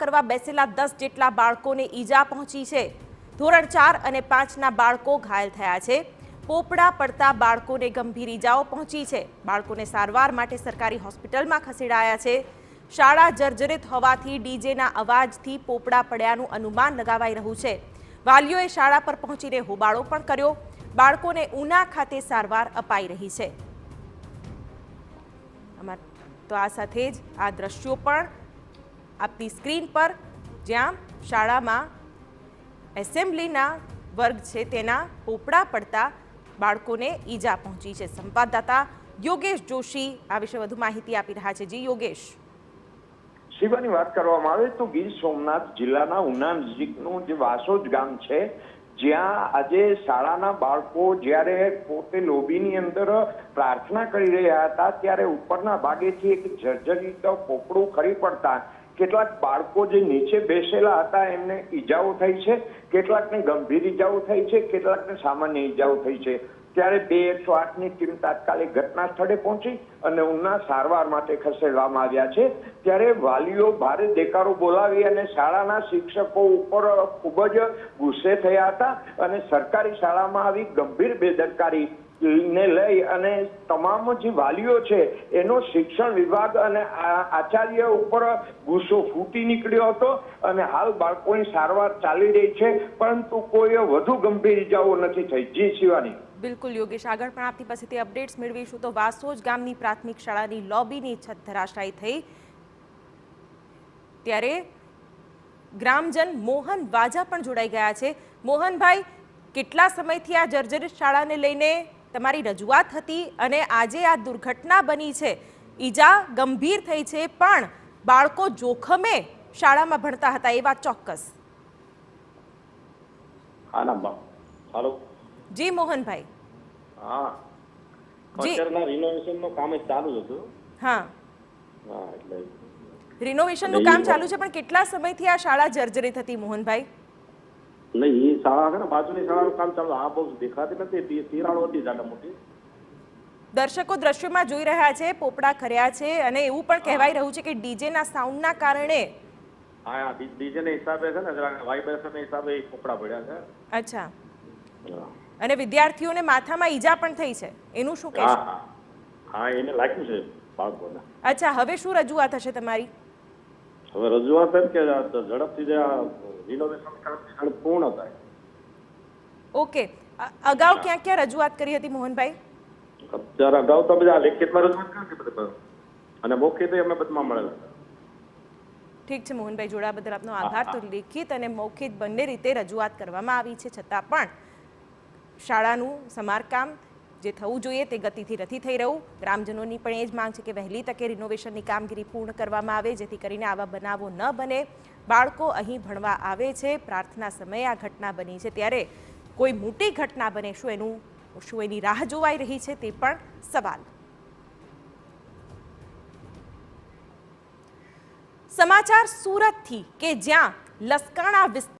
કરવા બેસેલા 10 જેટલા બાળકોને ઈજા પહોંચી છે। ધોરણ 4 અને 5ના બાળકો ઘાયલ થયા છે। પોપડા પડતા બાળકોને ગંભીર ઈજાઓ પહોંચી છે। બાળકોને સારવાર માટે સરકારી હોસ્પિટલમાં ખસેડાયા છે। શાળા જર્જરિત હોવાથી ડીજેના અવાજથી પોપડા પડ્યાનું અનુમાન લગાવાઈ રહ્યું છે। વાલીઓએ શાળા પર પહોંચીને હોબાળો પણ કર્યો। બાળકોને ઉના ખાતે સારવાર અપાઈ રહી છે। તો આ સાથે જ આ દ્રશ્યો પણ આપની સ્ક્રીન પર, જ્યાં શાળામાં એસેમ્બલીના વર્ગ છે તેના પોપડા પડતા બાળકોને ઈજા પહોંચી છે। સંવાદદાતા યોગેશ જોશી આ વિશે વધુ માહિતી આપી રહ્યા છે। જી યોગેશ। શિવાની વાત કરવામાં આવે તો ગીર સોમનાથ જિલ્લાના ઉના નજીકનું જે વાસોજ ગામ છે, જ્યાં આજે શાળાના બાળકો જ્યારે પોતે લોબીની અંદર પ્રાર્થના કરી રહ્યા હતા ત્યારે ઉપરના ભાગેથી એક જર્જરિત પોપડું ખરી પડતા કેટલાક બાળકો જે નીચે બેસેલા હતા એમને ઈજાઓ થઈ છે। કેટલાકને ગંભીર ઈજાઓ થઈ છે, કેટલાકને સામાન્ય ઈજાઓ થઈ છે। ત્યારે 108ની ટીમ તાત્કાલિક ઘટના સ્થળે પહોંચી અને ઉના સારવાર માટે ખસેડવામાં આવ્યા છે। ત્યારે વાલીઓ ભારે દેકારો બોલાવી અને શાળાના શિક્ષકો ઉપર ખૂબ જ ગુસ્સે થયા હતા અને સરકારી શાળામાં આવી ગંભીર બેદરકારી ને લઈ અને તમામ જે વાલીઓ છે એનો શિક્ષણ વિભાગ અને આચાર્ય ઉપર ગુસ્સો ફૂટી નીકળ્યો હતો અને હાલ બાળકોની સારવાર ચાલી રહી છે, પરંતુ કોઈ વધુ ગંભીર ઈજાઓ નથી થઈ। જી શિવાની। બિલકુલ યોગેશ, આગળ પણ આપની પાસેથી અપડેટ્સ મેળવીશું। તો વાસોજ ગામની પ્રાથમિક શાળાની લોબીની છત ધરાશાયી થઈ, ત્યારે ગ્રામજન મોહન વાજા પણ જોડાઈ ગયા છે। મોહનભાઈ, કેટલા સમયથી આ જર્જરિત શાળાને લઈને તમારી રજૂઆત હતી અને આજે આ દુર્ઘટના બની છે, ઈજા ગંભીર થઈ છે, પણ બાળકો જોખમે શાળામાં ભણતા હતા એ વાત ચોક્કસ? હાલો જી મોહનભાઈ। હા, કચેરીના રિનોવેશનનું કામ ચાલુ હતું। હા હા, એટલે રિનોવેશનનું કામ ચાલુ છે, પણ કેટલા સમયથી આ શાળા જર્જરિત હતી મોહનભાઈ? નહીં, એ શાળા છે ને બાજુની શાળાનું કામ ચાલુ। આ બહુ દેખાતી નથી, તિરાડો હતી જાડા મોટી। દર્શકો દ્રશ્યોમાં જોઈ રહ્યા છે, પોપડા ખર્યા છે અને એવું પણ કહેવાય રહ્યું છે કે ડીજેના સાઉન્ડના કારણે હા ડીજેના હિસાબે છે ને વાઇબ્રેશનના હિસાબે પોપડા પડ્યા છે। અચ્છા, અને વિદ્યાર્થીઓને માથામાં ઈજા પણ થઈ છે, એનું શું કહેશો? હા, એને લાગ્યું છે બાળકોને। અચ્છા, હવે શું રજૂઆત હશે તમારી? હવે રજૂઆત એમ કે ઝડપથી જે રિનોવેશન કામ પૂર્ણ થાય। ઓકે, અગાઉ ક્યાં ક્યાં રજૂઆત કરી હતી મોહનભાઈ? અત્યારે અગાઉ તો બધા લેખિતમાં રજૂઆત કરી હતી અને મૌખિક અમે બધામાં મળેલા। ઠીક છે મોહનભાઈ, જોડા બદલ આપનો આભાર। તો લેખિત અને મૌખિક બંને રીતે રજૂઆત કરવામાં આવી છે, છતાં પણ શાળાનું સમારકામ જે થવું જોઈએ તે ગતિથી નથી થઈ રહ્યું। ગ્રામજનોની પણ એ જ માંગ છે કે વહેલી તકે રિનોવેશનની કામગીરી પૂર્ણ કરવામાં આવે, જેથી કરીને આવા બનાવો ન બને। બાળકો અહીં ભણવા આવે છે, પ્રાર્થના સમયે આ ઘટના બની છે, ત્યારે કોઈ મોટી ઘટના બને શું એની રાહ જોવાઈ રહી છે તે પણ સવાલ। સમાચાર સુરતથી, કે જ્યાં લસકાણા વિસ્તાર